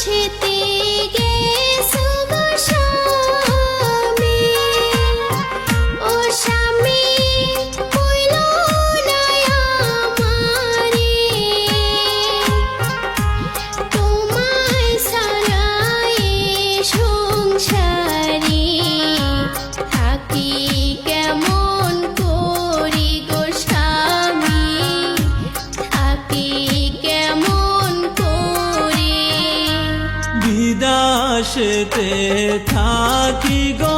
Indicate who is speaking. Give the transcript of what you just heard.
Speaker 1: বিদেশেতে গেছো গো স্বামী, ও স্বামী কইল না আমারে, তোমায় ছাড়া এ সংসারে থাকি কেমন করি গো স্বামী, থাকি কেমন করে।
Speaker 2: বিদেশেতে থাকি গো